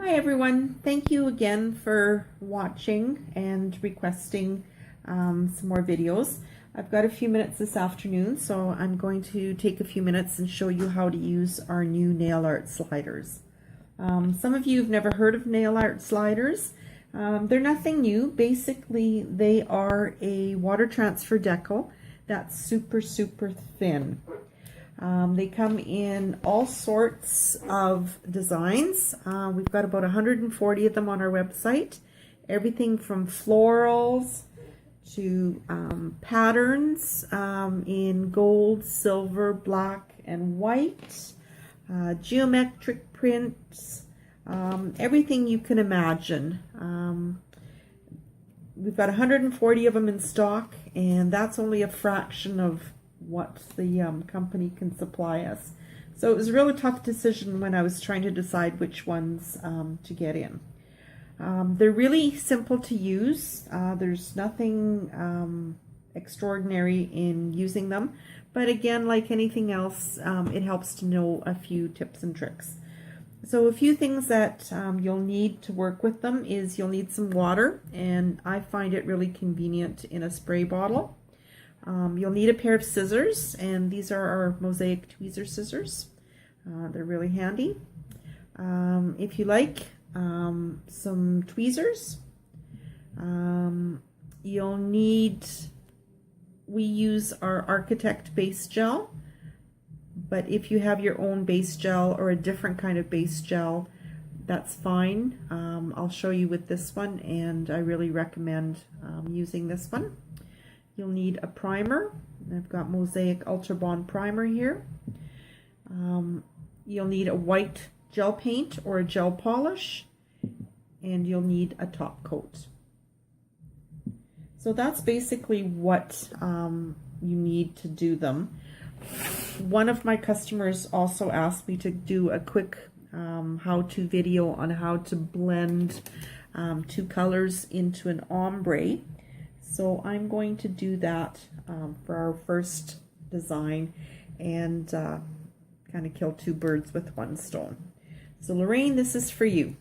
Hi everyone, thank you again for watching and requesting some more videos. I've got a few minutes this afternoon, so I'm going to take a few minutes and show you how to use our new nail art sliders. Some of you have never heard of nail art sliders. They're nothing new. Basically, they are a water transfer decal that's super thin. They come in all sorts of designs. We've got about 140 of them on our website. Everything from florals to patterns in gold, silver, black, and white, geometric prints, everything you can imagine. We've got 140 of them in stock, and that's only a fraction of what the company can supply us. So it was a really tough decision when I was trying to decide which ones to get in. They're really simple to use. There's nothing extraordinary in using them, but again, like anything else, it helps to know a few tips and tricks. So a few things that you'll need to work with them is you'll need some water, and I find it really convenient in a spray bottle. You'll need a pair of scissors, and these are our mosaic tweezer scissors. They're really handy. If you like some tweezers, you'll need, we use our Architect base gel, but if you have your own base gel or a different kind of base gel, that's fine. I'll show you with this one, and I really recommend using this one. You'll need a primer. I've got Mosaic Ultra Bond Primer here. You'll need a white gel paint or a gel polish, and you'll need a top coat. So that's basically what you need to do them. One of my customers also asked me to do a quick how-to video on how to blend two colors into an ombre. So I'm going to do that for our first design and kind of kill two birds with one stone. So Lorraine, this is for you.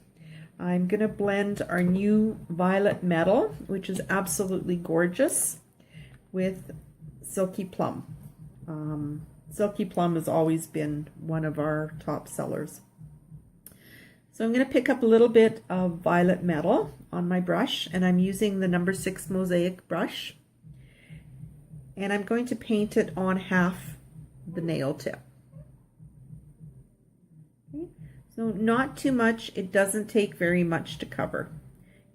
I'm going to blend our new violet metal, which is absolutely gorgeous, with Silky Plum. Silky Plum has always been one of our top sellers. So I'm going to pick up a little bit of violet metal on my brush, and I'm using the number 6 mosaic brush, and I'm going to paint it on half the nail tip. Okay. So not too much. It doesn't take very much to cover.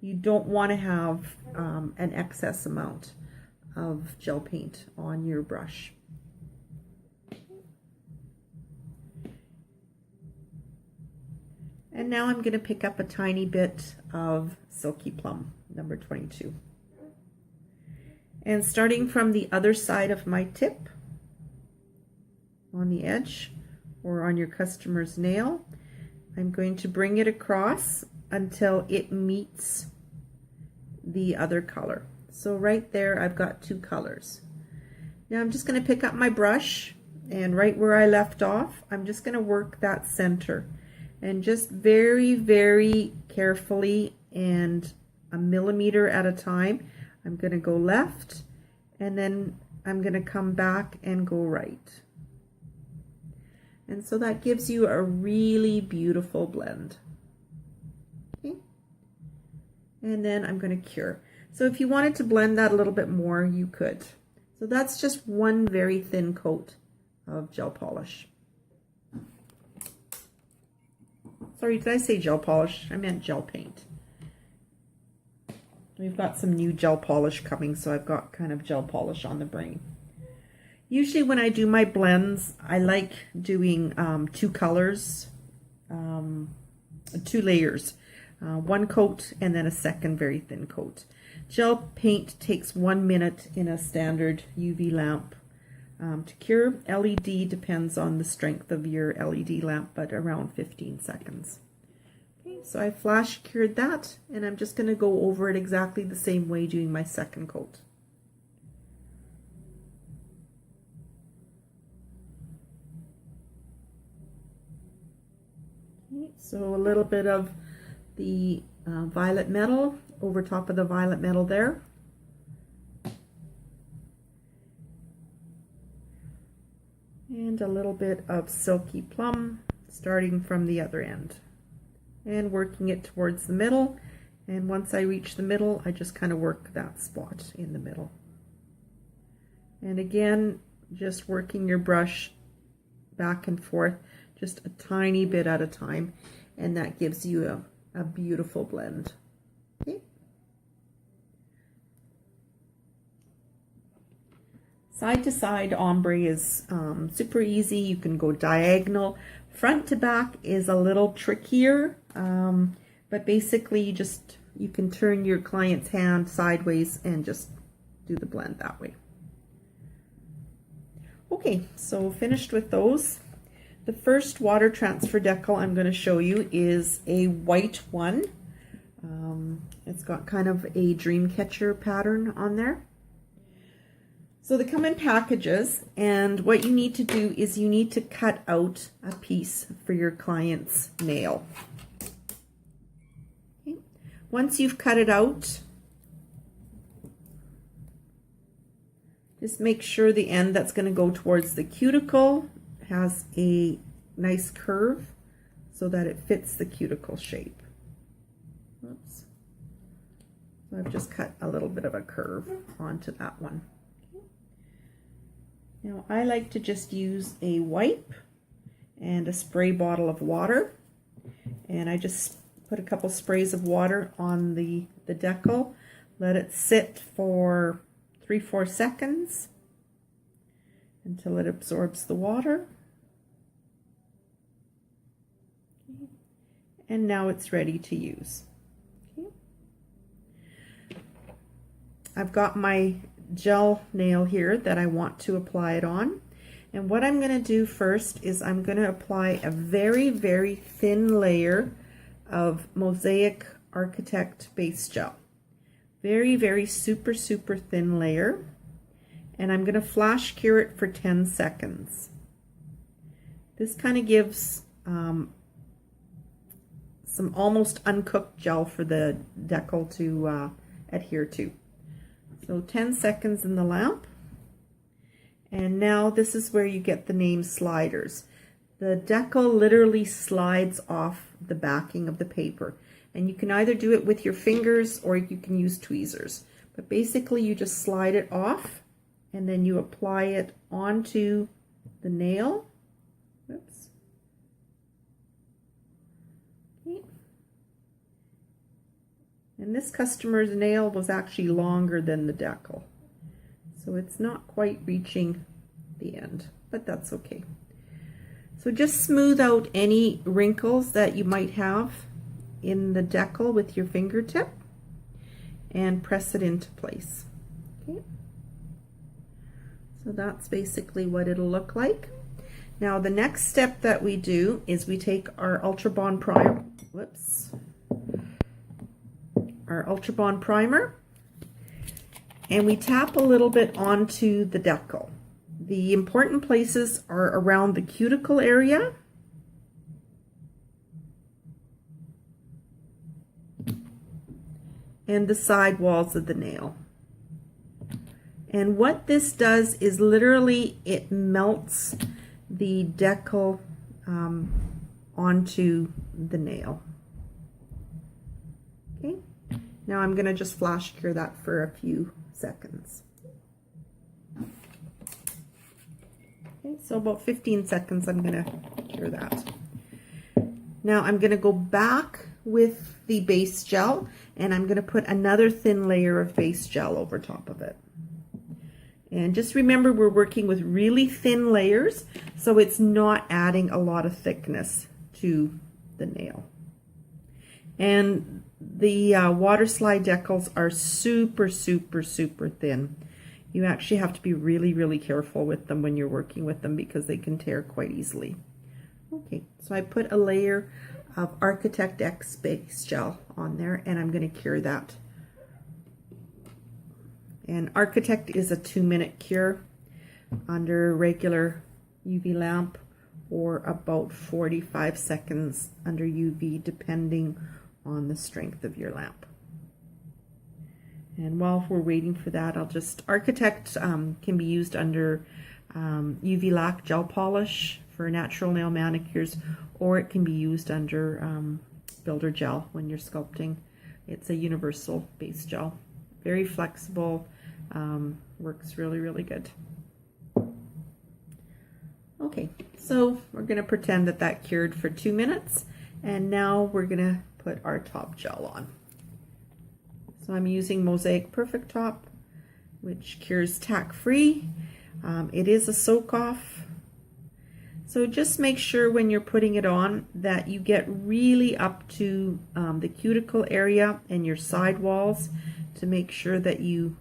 You don't want to have an excess amount of gel paint on your brush. And now I'm going to pick up a tiny bit of Silky Plum, number 22. And starting from the other side of my tip, on the edge, or on your customer's nail, I'm going to bring it across until it meets the other color. So right there, I've got two colors. Now I'm just going to pick up my brush, and right where I left off, I'm just going to work that center. And just very carefully and a millimeter at a time, I'm going to go left, and then I'm going to come back and go right. And so that gives you a really beautiful blend. Okay. And then I'm going to cure. So if you wanted to blend that a little bit more, you could. So that's just one very thin coat of gel polish. Sorry, did I say gel polish? I meant gel paint. We've got some new gel polish coming, so I've got kind of gel polish on the brain. Usually when I do my blends, I like doing two colors, two layers. One coat and then a second very thin coat. Gel paint takes 1 minute in a standard UV lamp to cure. LED depends on the strength of your LED lamp, but around 15 seconds. Okay, so I flash cured that, and I'm just going to go over it exactly the same way doing my second coat. Okay, so a little bit of the violet metal over top of the violet metal there. And a little bit of silky plum starting from the other end and working it towards the middle. And once I reach the middle, I just kind of work that spot in the middle. And again, just working your brush back and forth just a tiny bit at a time, and that gives you a beautiful blend. Okay. Side to side ombre is super easy. You can go diagonal. Front to back is a little trickier, but basically you can turn your client's hand sideways and just do the blend that way. Okay, so finished with those. The first water transfer decal I'm going to show you is a white one. It's got kind of a dream catcher pattern on there. So they come in packages, and what you need to do is you need to cut out a piece for your client's nail. Okay. Once you've cut it out, just make sure the end that's going to go towards the cuticle has a nice curve so that it fits the cuticle shape. Oops. So I've just cut a little bit of a curve onto that one. Now I like to just use a wipe and a spray bottle of water, and I just put a couple sprays of water on the decal, let it sit for 3-4 seconds until it absorbs the water. Okay. And now it's ready to use. Okay. I've got my gel nail here that I want to apply it on, and what I'm going to do first is I'm going to apply a very, very thin layer of Mosaic Architect base gel. Very, very super thin layer, and I'm going to flash cure it for 10 seconds. This kind of gives some almost uncooked gel for the decal to adhere to. So 10 seconds in the lamp, and now this is where you get the name sliders. The decal literally slides off the backing of the paper, and you can either do it with your fingers or you can use tweezers, but basically you just slide it off and then you apply it onto the nail. Oops. Okay. And this customer's nail was actually longer than the decal, so it's not quite reaching the end, but that's okay. So just smooth out any wrinkles that you might have in the decal with your fingertip and press it into place. Okay. So that's basically what it'll look like. Now the next step that we do is we take our Ultra Bond primer. Whoops. Our Ultra Bond primer, and we tap a little bit onto the decal. The important places are around the cuticle area, and the side walls of the nail. And what this does is literally it melts the decal onto the nail. Okay. Now I'm going to just flash cure that for a few seconds. Okay, so about 15 seconds I'm going to cure that. Now I'm going to go back with the base gel, and I'm going to put another thin layer of base gel over top of it. And just remember, we're working with really thin layers, so it's not adding a lot of thickness to the nail. And the water slide decals are super thin. You actually have to be really careful with them when you're working with them because they can tear quite easily. Okay, so I put a layer of Architect X base gel on there, and I'm going to cure that. And Architect is a 2-minute cure under regular UV lamp, or about 45 seconds under UV, depending on the strength of your lamp. And while we're waiting for that, I'll just, Architect can be used under UV lac gel polish for natural nail manicures, or it can be used under builder gel when you're sculpting. It's a universal base gel, very flexible, works really, really good. Okay, so we're going to pretend that that cured for 2 minutes, and now we're going to put our top gel on. So I'm using Mosaic Perfect Top, which cures tack-free. It is a soak-off. So just make sure when you're putting it on that you get really up to the cuticle area and your side walls to make sure that you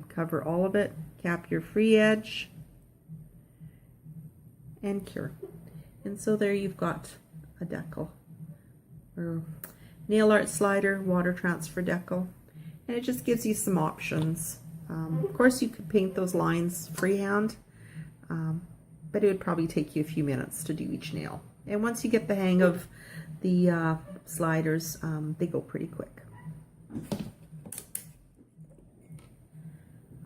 cover all of it. Cap your free edge and cure. And so there you've got a decal, or nail art slider, water transfer decal. And it just gives you some options. Of course, you could paint those lines freehand, but it would probably take you a few minutes to do each nail. And once you get the hang of the sliders, they go pretty quick.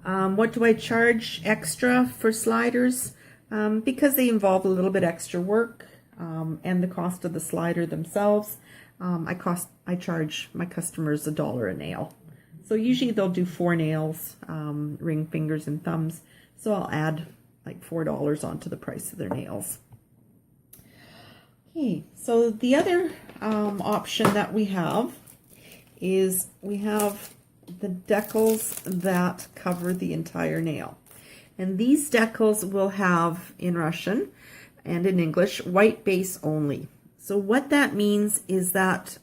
What do I charge extra for sliders? Because they involve a little bit extra work and the cost of the slider themselves, I charge my customers $1 a nail. So usually they'll do 4 nails, ring fingers and thumbs. So I'll add like $4 onto the price of their nails. Okay, so the other option that we have is we have the decals that cover the entire nail. And these decals will have, in Russian and in English, white base only. So what that means is that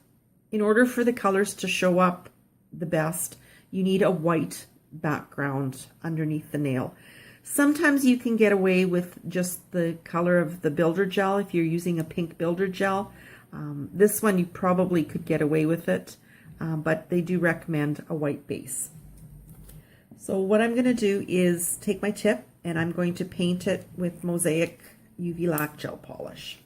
in order for the colors to show up the best, you need a white background underneath the nail. Sometimes you can get away with just the color of the builder gel if you're using a pink builder gel. This one you probably could get away with it, but they do recommend a white base. So what I'm going to do is take my tip and I'm going to paint it with Mosaic UV lac gel polish.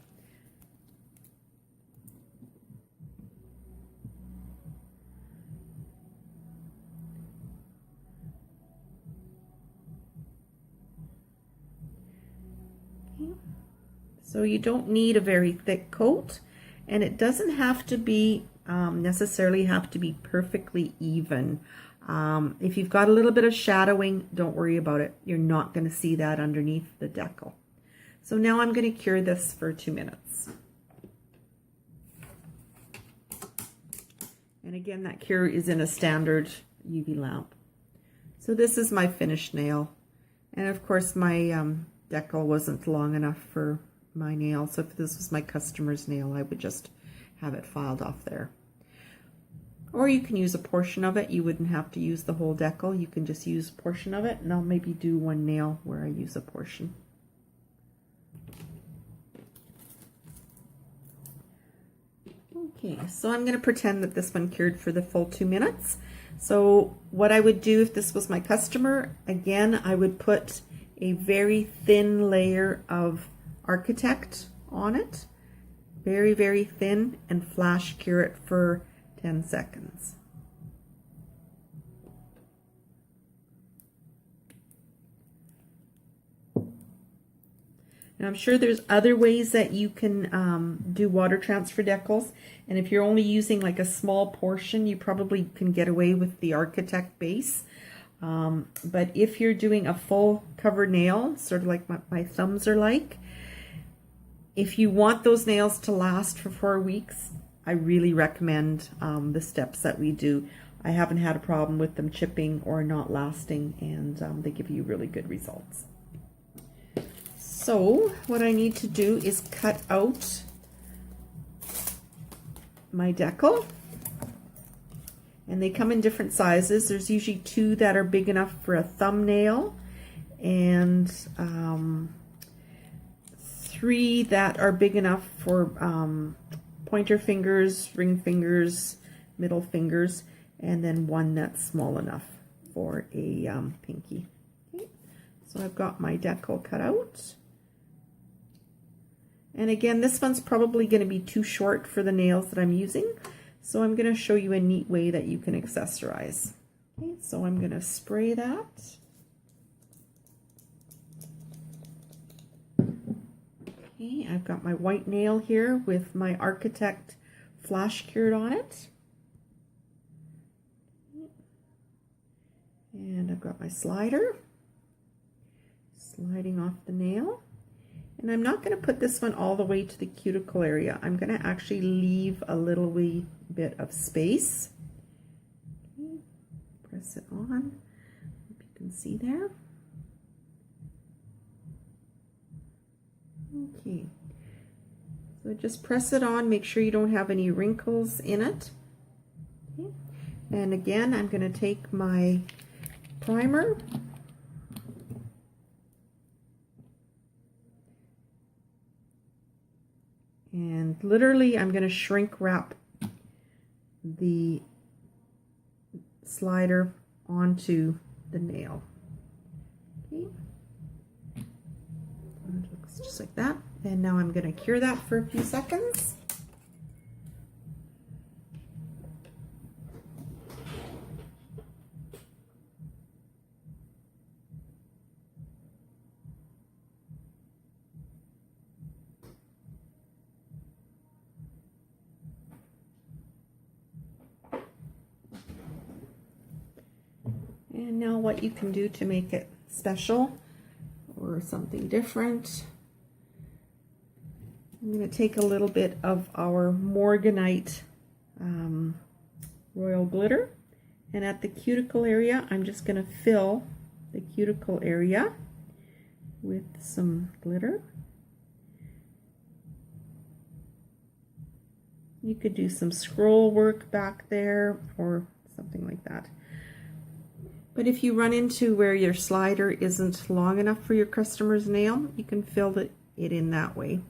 So you don't need a very thick coat, and it doesn't have to be necessarily have to be perfectly even. If you've got a little bit of shadowing, don't worry about it. You're not going to see that underneath the decal. So now I'm going to cure this for 2 minutes. And again, that cure is in a standard UV lamp. So this is my finished nail. And of course my decal wasn't long enough for my nail, so if this was my customer's nail, I would just have it filed off there. Or you can use a portion of it. You wouldn't have to use the whole decal. You can just use a portion of it, and I'll maybe do one nail where I use a portion. Okay, so I'm going to pretend that this one cured for the full 2 minutes. So what I would do if this was my customer, again, I would put a very thin layer of Architect on it, very, very thin, and flash cure it for 10 seconds. Now I'm sure there's other ways that you can do water transfer decals, and if you're only using like a small portion, you probably can get away with the Architect base. But if you're doing a full cover nail, sort of like my thumbs are like, if you want those nails to last for 4 weeks, I really recommend the steps that we do. I haven't had a problem with them chipping or not lasting, and they give you really good results. So what I need to do is cut out my decal. And they come in different sizes. There's usually 2 that are big enough for a thumbnail, and 3 that are big enough for pointer fingers, ring fingers, middle fingers, and then 1 that's small enough for a pinky. Okay. So I've got my decal cut out. And again, this one's probably going to be too short for the nails that I'm using. So I'm going to show you a neat way that you can accessorize. Okay, so I'm going to spray that. Okay, I've got my white nail here with my Architect flash cured on it. And I've got my slider sliding off the nail. And I'm not going to put this one all the way to the cuticle area. I'm going to actually leave a little wee bit of space. Okay, press it on. Hope you can see there. Okay, so just press it on. Make sure you don't have any wrinkles in it. Okay. And again, I'm going to take my primer and literally I'm going to shrink wrap the slider onto the nail. Okay. And it looks just like that. And now I'm going to cure that for a few seconds. And now what you can do to make it special or something different, I'm going to take a little bit of our Morganite Royal Glitter, and at the cuticle area I'm just going to fill the cuticle area with some glitter. You could do some scroll work back there or something like that. But if you run into where your slider isn't long enough for your customer's nail, you can fill it in that way.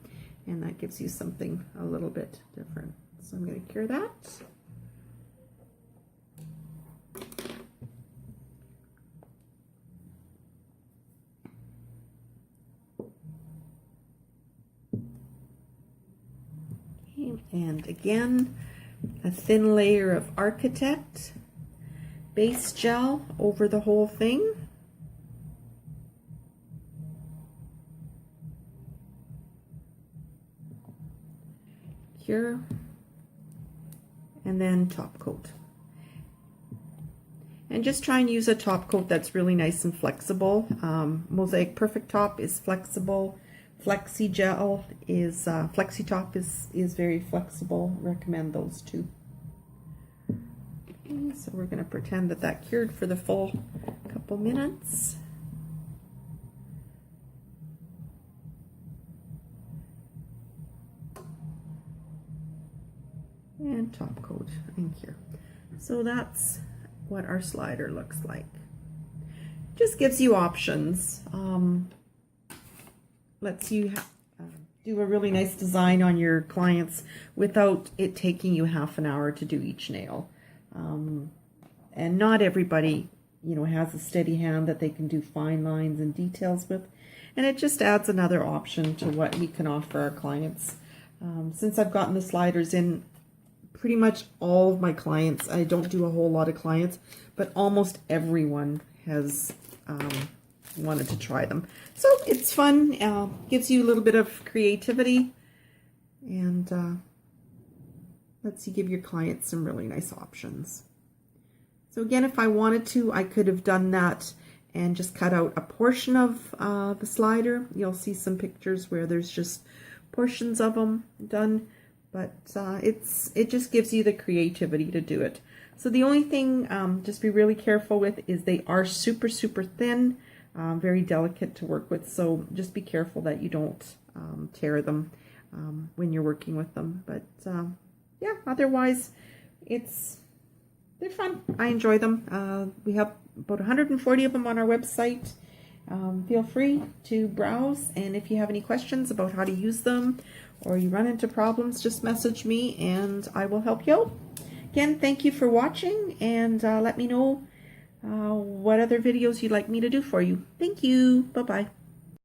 And that gives you something a little bit different. So I'm going to cure that. Okay, and again, a thin layer of Architect base gel over the whole thing. Cure, and then top coat. And just try and use a top coat that's really nice and flexible. Mosaic Perfect Top is flexible. Flexi Gel is Flexi Top is very flexible. Recommend those two. Okay, so we're going to pretend that that cured for the full couple minutes. And top coat and cure. So that's what our slider looks like. Just gives you options. Lets you do a really nice design on your clients without it taking you half an hour to do each nail. And not everybody, you know, has a steady hand that they can do fine lines and details with. And it just adds another option to what we can offer our clients. Since I've gotten the sliders in, pretty much all of my clients, I don't do a whole lot of clients, but almost everyone has wanted to try them. So it's fun, gives you a little bit of creativity, and lets you give your clients some really nice options. So again, if I wanted to, I could have done that and just cut out a portion of the slider. You'll see some pictures where there's just portions of them done, but it just gives you the creativity to do it. So the only thing just be really careful with is they are super, super thin, very delicate to work with. So just be careful that you don't tear them when you're working with them. But yeah, otherwise they're fun. I enjoy them. We have about 140 of them on our website. Feel free to browse, and if you have any questions about how to use them or you run into problems, just message me and I will help you out. Again, thank you for watching, and let me know what other videos you'd like me to do for you. Thank you. Bye-bye.